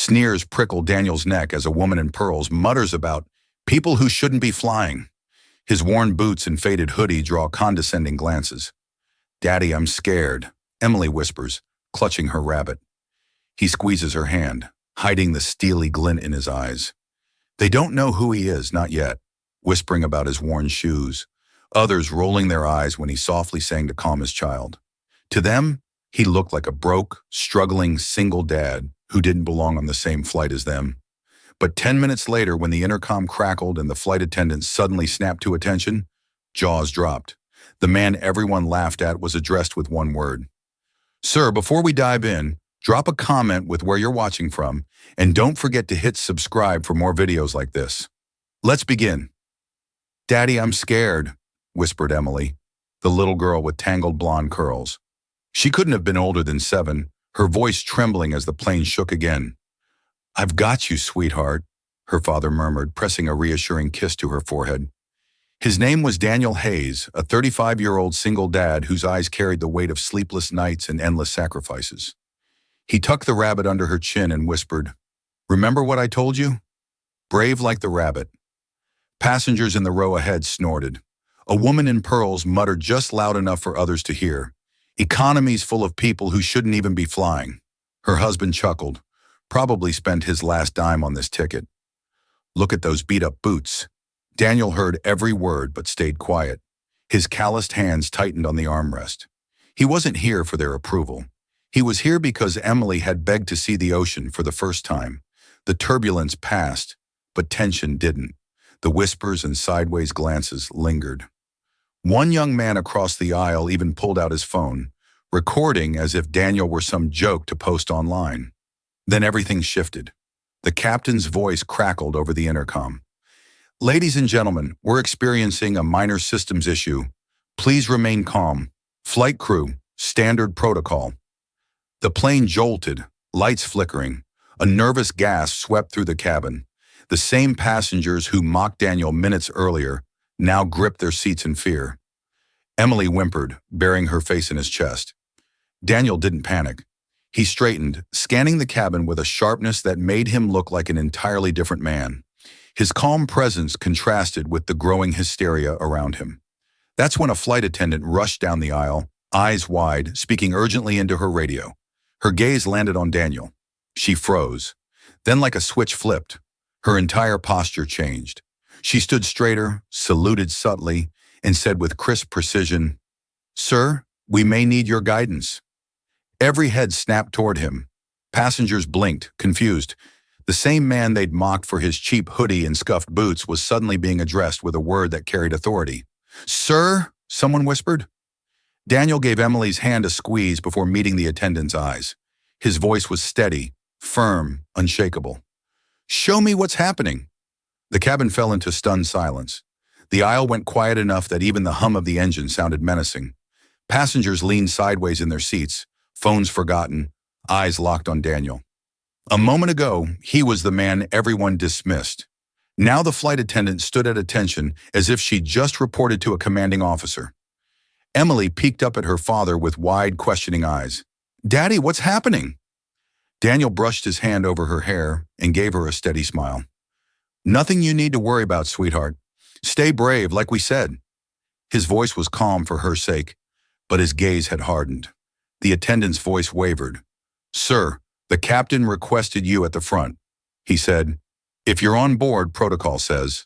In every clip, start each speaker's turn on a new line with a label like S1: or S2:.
S1: Sneers prickle Daniel's neck as a woman in pearls mutters about people who shouldn't be flying. His worn boots and faded hoodie draw condescending glances. "Daddy, I'm scared," Emily whispers, clutching her rabbit. He squeezes her hand, hiding the steely glint in his eyes. They don't know who he is, not yet, whispering about his worn shoes, others rolling their eyes when he softly sang to calm his child. To them, he looked like a broke, struggling, single dad who didn't belong on the same flight as them. But 10 minutes later, when the intercom crackled and the flight attendant suddenly snapped to attention, jaws dropped. The man everyone laughed at was addressed with one word. "Sir, before we dive in, drop a comment with where you're watching from, and don't forget to hit subscribe for more videos like this. Let's begin." "Daddy, I'm scared," whispered Emily, the little girl with tangled blonde curls. She couldn't have been older than 7, her voice trembling as the plane shook again. "I've got you, sweetheart," her father murmured, pressing a reassuring kiss to her forehead. His name was Daniel Hayes, a 35-year-old single dad whose eyes carried the weight of sleepless nights and endless sacrifices. He tucked the rabbit under her chin and whispered, "Remember what I told you? Brave like the rabbit." Passengers in the row ahead snorted. A woman in pearls muttered just loud enough for others to hear, "Economy's full of people who shouldn't even be flying." Her husband chuckled, probably spent his last dime on this ticket. "Look at those beat-up boots." Daniel heard every word but stayed quiet. His calloused hands tightened on the armrest. He wasn't here for their approval. He was here because Emily had begged to see the ocean for the first time. The turbulence passed, but tension didn't. The whispers and sideways glances lingered. One young man across the aisle even pulled out his phone, recording as if Daniel were some joke to post online. Then everything shifted. The captain's voice crackled over the intercom. "Ladies and gentlemen, we're experiencing a minor systems issue. Please remain calm. Flight crew, standard protocol." The plane jolted, lights flickering. A nervous gasp swept through the cabin. The same passengers who mocked Daniel minutes earlier now gripped their seats in fear. Emily whimpered, burying her face in his chest. Daniel didn't panic. He straightened, scanning the cabin with a sharpness that made him look like an entirely different man. His calm presence contrasted with the growing hysteria around him. That's when a flight attendant rushed down the aisle, eyes wide, speaking urgently into her radio. Her gaze landed on Daniel. She froze. Then, like a switch flipped, her entire posture changed. She stood straighter, saluted subtly, and said with crisp precision, "Sir, we may need your guidance." Every head snapped toward him. Passengers blinked, confused. The same man they'd mocked for his cheap hoodie and scuffed boots was suddenly being addressed with a word that carried authority. "Sir," someone whispered. Daniel gave Emily's hand a squeeze before meeting the attendant's eyes. His voice was steady, firm, unshakable. "Show me what's happening." The cabin fell into stunned silence. The aisle went quiet enough that even the hum of the engine sounded menacing. Passengers leaned sideways in their seats, phones forgotten, eyes locked on Daniel. A moment ago, he was the man everyone dismissed. Now the flight attendant stood at attention as if she'd just reported to a commanding officer. Emily peeked up at her father with wide, questioning eyes. "Daddy, what's happening?" Daniel brushed his hand over her hair and gave her a steady smile. "Nothing you need to worry about, sweetheart. Stay brave, like we said." His voice was calm for her sake, but his gaze had hardened. The attendant's voice wavered. "Sir, the captain requested you at the front," he said. "If you're on board, protocol says."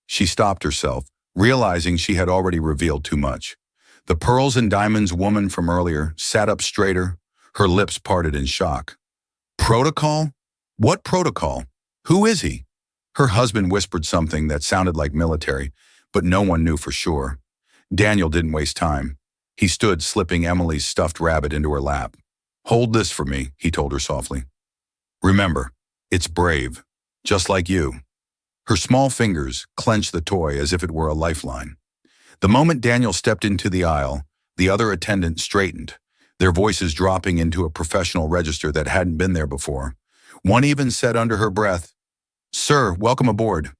S1: She stopped herself, realizing she had already revealed too much. The pearls and diamonds woman from earlier sat up straighter, her lips parted in shock. "Protocol? What protocol? Who is he?" Her husband whispered something that sounded like military, but no one knew for sure. Daniel didn't waste time. He stood, slipping Emily's stuffed rabbit into her lap. "Hold this for me," he told her softly. "Remember, it's brave, just like you." Her small fingers clenched the toy as if it were a lifeline. The moment Daniel stepped into the aisle, the other attendants straightened, their voices dropping into a professional register that hadn't been there before. One even said under her breath, "Sir, welcome aboard."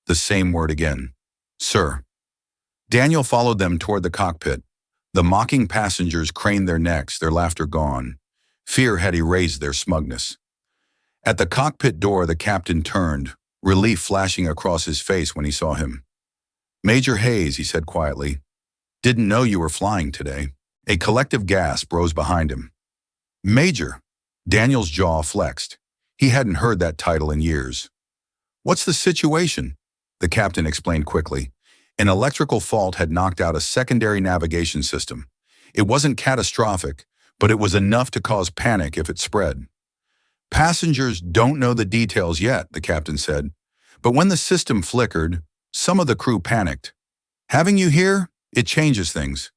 S1: The same word again, "Sir." Daniel followed them toward the cockpit. The mocking passengers craned their necks, their laughter gone. Fear had erased their smugness. At the cockpit door, the captain turned, relief flashing across his face when he saw him. "Major Hayes," he said quietly, "didn't know you were flying today." A collective gasp rose behind him. "Major!" Daniel's jaw flexed. He hadn't heard that title in years. "What's the situation?" The captain explained quickly. An electrical fault had knocked out a secondary navigation system. It wasn't catastrophic, but it was enough to cause panic if it spread. "Passengers don't know the details yet," the captain said. "But when the system flickered, some of the crew panicked. Having you here, it changes things."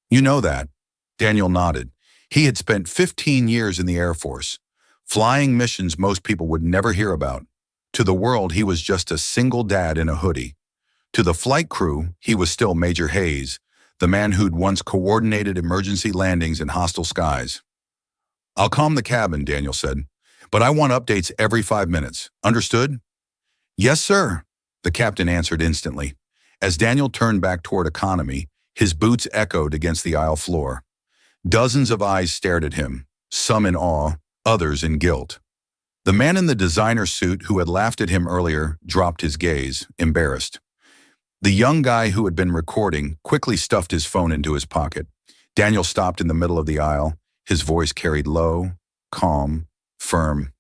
S1: "You know that." Daniel nodded. He had spent 15 years in the Air Force, flying missions most people would never hear about. To the world, he was just a single dad in a hoodie. To the flight crew, he was still Major Hayes, the man who'd once coordinated emergency landings in hostile skies. "I'll calm the cabin," Daniel said, "but I want updates every 5 minutes. Understood?" "Yes, sir," the captain answered instantly. As Daniel turned back toward economy, his boots echoed against the aisle floor. Dozens of eyes stared at him, some in awe, others in guilt. The man in the designer suit who had laughed at him earlier dropped his gaze, embarrassed. The young guy who had been recording quickly stuffed his phone into his pocket. Daniel stopped in the middle of the aisle. His voice carried low, calm, firm.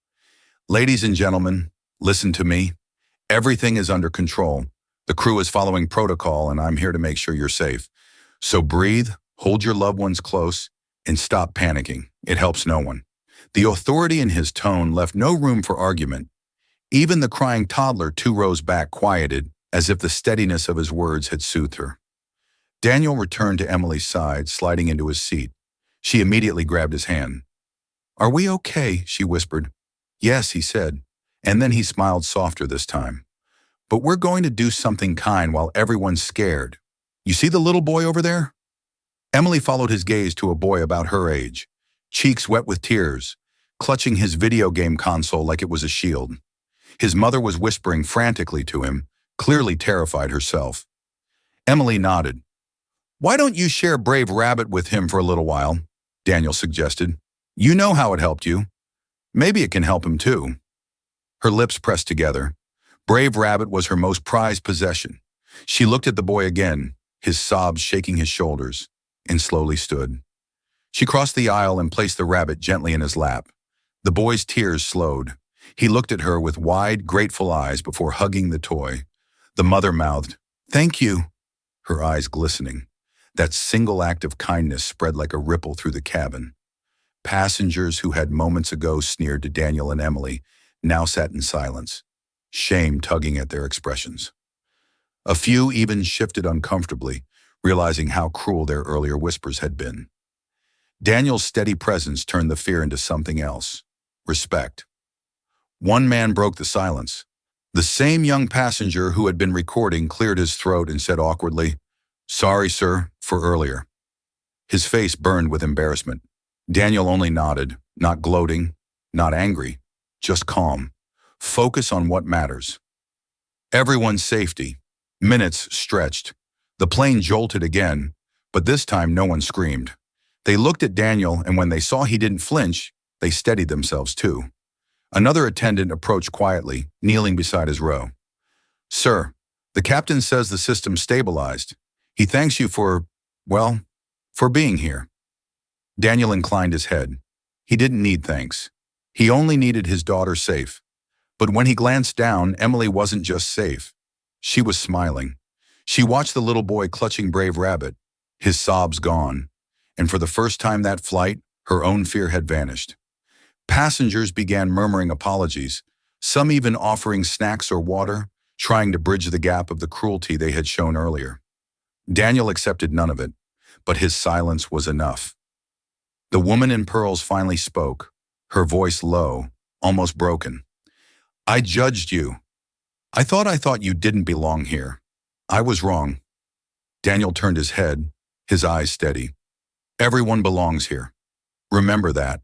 S1: "Ladies and gentlemen, listen to me. Everything is under control. The crew is following protocol, and I'm here to make sure you're safe. So breathe, hold your loved ones close, and stop panicking. It helps no one." The authority in his tone left no room for argument. Even the crying toddler 2 rows back quieted, as if the steadiness of his words had soothed her. Daniel returned to Emily's side, sliding into his seat. She immediately grabbed his hand. "Are we okay?" she whispered. "Yes," he said, and then he smiled softer this time. "But we're going to do something kind while everyone's scared. You see the little boy over there?" Emily followed his gaze to a boy about her age, cheeks wet with tears, clutching his video game console like it was a shield. His mother was whispering frantically to him, clearly terrified herself. Emily nodded. "Why don't you share Brave Rabbit with him for a little while?" Daniel suggested. "You know how it helped you. Maybe it can help him too." Her lips pressed together. Brave Rabbit was her most prized possession. She looked at the boy again, his sobs shaking his shoulders, and slowly stood. She crossed the aisle and placed the rabbit gently in his lap. The boy's tears slowed. He looked at her with wide, grateful eyes before hugging the toy. The mother mouthed, "Thank you," her eyes glistening. That single act of kindness spread like a ripple through the cabin. Passengers who had moments ago sneered to Daniel and Emily now sat in silence, shame tugging at their expressions. A few even shifted uncomfortably, realizing how cruel their earlier whispers had been. Daniel's steady presence turned the fear into something else: respect. One man broke the silence. The same young passenger who had been recording cleared his throat and said awkwardly, "Sorry, sir, for earlier." His face burned with embarrassment. Daniel only nodded, not gloating, not angry, just calm. Focus on what matters. Everyone's safety. Minutes stretched. The plane jolted again, but this time no one screamed. They looked at Daniel, and when they saw he didn't flinch, they steadied themselves too. Another attendant approached quietly, kneeling beside his row. "Sir, the captain says the system stabilized. He thanks you for being here." Daniel inclined his head. He didn't need thanks. He only needed his daughter safe. But when he glanced down, Emily wasn't just safe. She was smiling. She watched the little boy clutching Brave Rabbit, his sobs gone. And for the first time that flight, her own fear had vanished. Passengers began murmuring apologies, some even offering snacks or water, trying to bridge the gap of the cruelty they had shown earlier. Daniel accepted none of it, but his silence was enough. The woman in pearls finally spoke, her voice low, almost broken. "I judged you. I thought you didn't belong here. I was wrong." Daniel turned his head, his eyes steady. "Everyone belongs here. Remember that."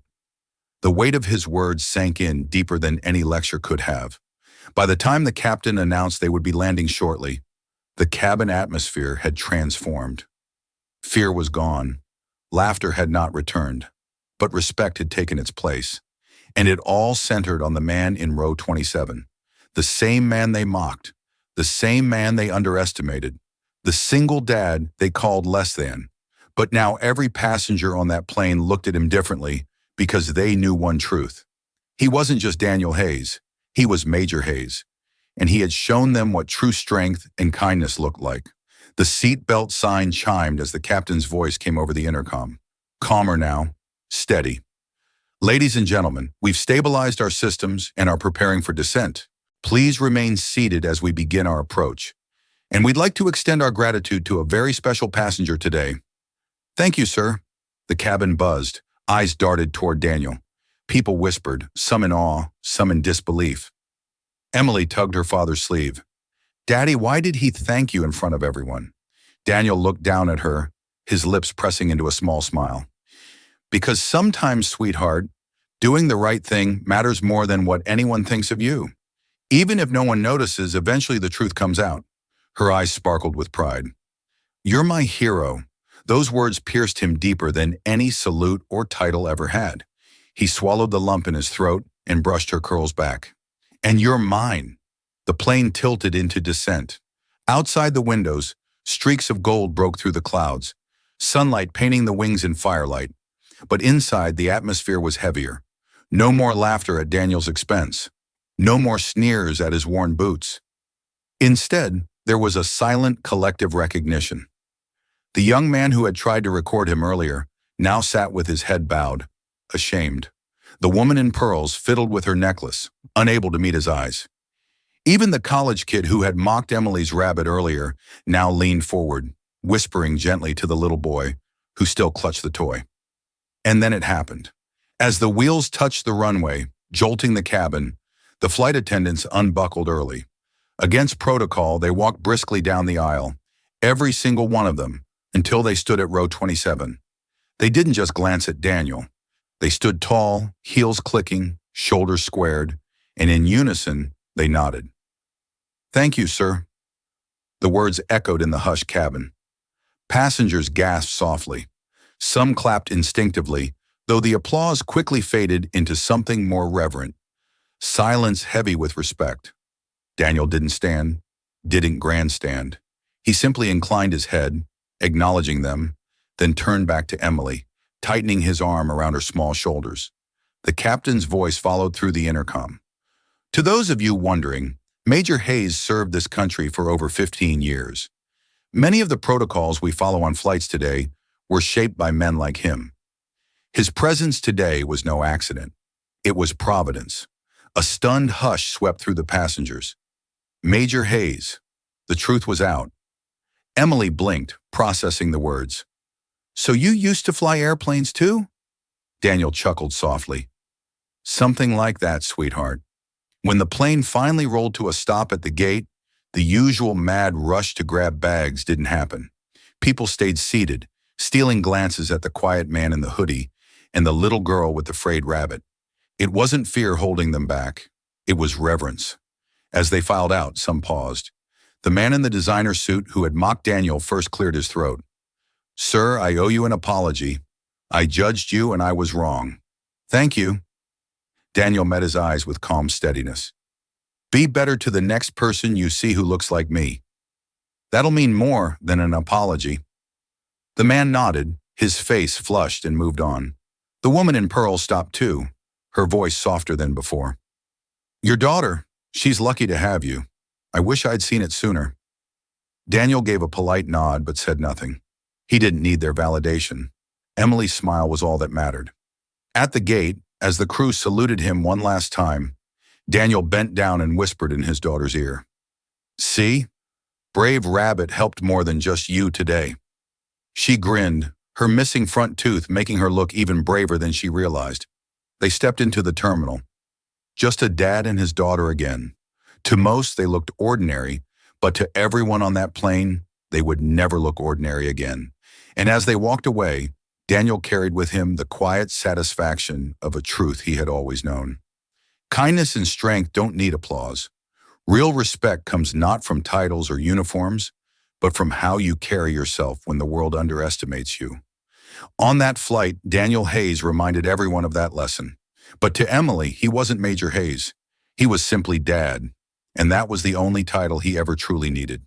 S1: The weight of his words sank in deeper than any lecture could have. By the time the captain announced they would be landing shortly, the cabin atmosphere had transformed. Fear was gone. Laughter had not returned, but respect had taken its place. And it all centered on the man in row 27. The same man they mocked, the same man they underestimated, the single dad they called less than. But now every passenger on that plane looked at him differently because they knew one truth. He wasn't just Daniel Hayes, he was Major Hayes, and he had shown them what true strength and kindness looked like. The seatbelt sign chimed as the captain's voice came over the intercom. Calmer now, steady. Ladies and gentlemen, we've stabilized our systems and are preparing for descent. Please remain seated as we begin our approach. And we'd like to extend our gratitude to a very special passenger today. Thank you, sir. The cabin buzzed, eyes darted toward Daniel. People whispered, some in awe, some in disbelief. Emily tugged her father's sleeve. Daddy, why did he thank you in front of everyone? Daniel looked down at her, his lips pressing into a small smile. Because sometimes, sweetheart, doing the right thing matters more than what anyone thinks of you. Even if no one notices, eventually the truth comes out. Her eyes sparkled with pride. You're my hero. Those words pierced him deeper than any salute or title ever had. He swallowed the lump in his throat and brushed her curls back. And you're mine. The plane tilted into descent. Outside the windows, streaks of gold broke through the clouds, sunlight painting the wings in firelight. But inside, the atmosphere was heavier. No more laughter at Daniel's expense. No more sneers at his worn boots. Instead, there was a silent, collective recognition. The young man who had tried to record him earlier now sat with his head bowed, ashamed. The woman in pearls fiddled with her necklace, unable to meet his eyes. Even the college kid who had mocked Emily's rabbit earlier now leaned forward, whispering gently to the little boy who still clutched the toy. And then it happened. As the wheels touched the runway, jolting the cabin, the flight attendants unbuckled early. Against protocol, they walked briskly down the aisle, every single one of them, until they stood at row 27. They didn't just glance at Daniel. They stood tall, heels clicking, shoulders squared, and in unison, they nodded. Thank you, sir. The words echoed in the hushed cabin. Passengers gasped softly. Some clapped instinctively, though the applause quickly faded into something more reverent. Silence heavy with respect. Daniel didn't stand, didn't grandstand. He simply inclined his head, acknowledging them, then turned back to Emily, tightening his arm around her small shoulders. The captain's voice followed through the intercom. To those of you wondering, Major Hayes served this country for over 15 years. Many of the protocols we follow on flights today were shaped by men like him. His presence today was no accident. It was providence. A stunned hush swept through the passengers. Major Hayes. The truth was out. Emily blinked, processing the words. So you used to fly airplanes too? Daniel chuckled softly. Something like that, sweetheart. When the plane finally rolled to a stop at the gate, the usual mad rush to grab bags didn't happen. People stayed seated, stealing glances at the quiet man in the hoodie and the little girl with the frayed rabbit. It wasn't fear holding them back. It was reverence. As they filed out, some paused. The man in the designer suit who had mocked Daniel first cleared his throat. Sir, I owe you an apology. I judged you and I was wrong. Thank you. Daniel met his eyes with calm steadiness. Be better to the next person you see who looks like me. That'll mean more than an apology. The man nodded, his face flushed and moved on. The woman in pearl stopped too, her voice softer than before. Your daughter, she's lucky to have you. I wish I'd seen it sooner. Daniel gave a polite nod but said nothing. He didn't need their validation. Emily's smile was all that mattered. At the gate, as the crew saluted him one last time, Daniel bent down and whispered in his daughter's ear. See? Brave Rabbit helped more than just you today. She grinned, her missing front tooth making her look even braver than she realized. They stepped into the terminal. Just a dad and his daughter again. To most, they looked ordinary, but to everyone on that plane, they would never look ordinary again. And as they walked away, Daniel carried with him the quiet satisfaction of a truth he had always known. Kindness and strength don't need applause. Real respect comes not from titles or uniforms, but from how you carry yourself when the world underestimates you. On that flight, Daniel Hayes reminded everyone of that lesson. But to Emily, he wasn't Major Hayes. He was simply Dad, and that was the only title he ever truly needed.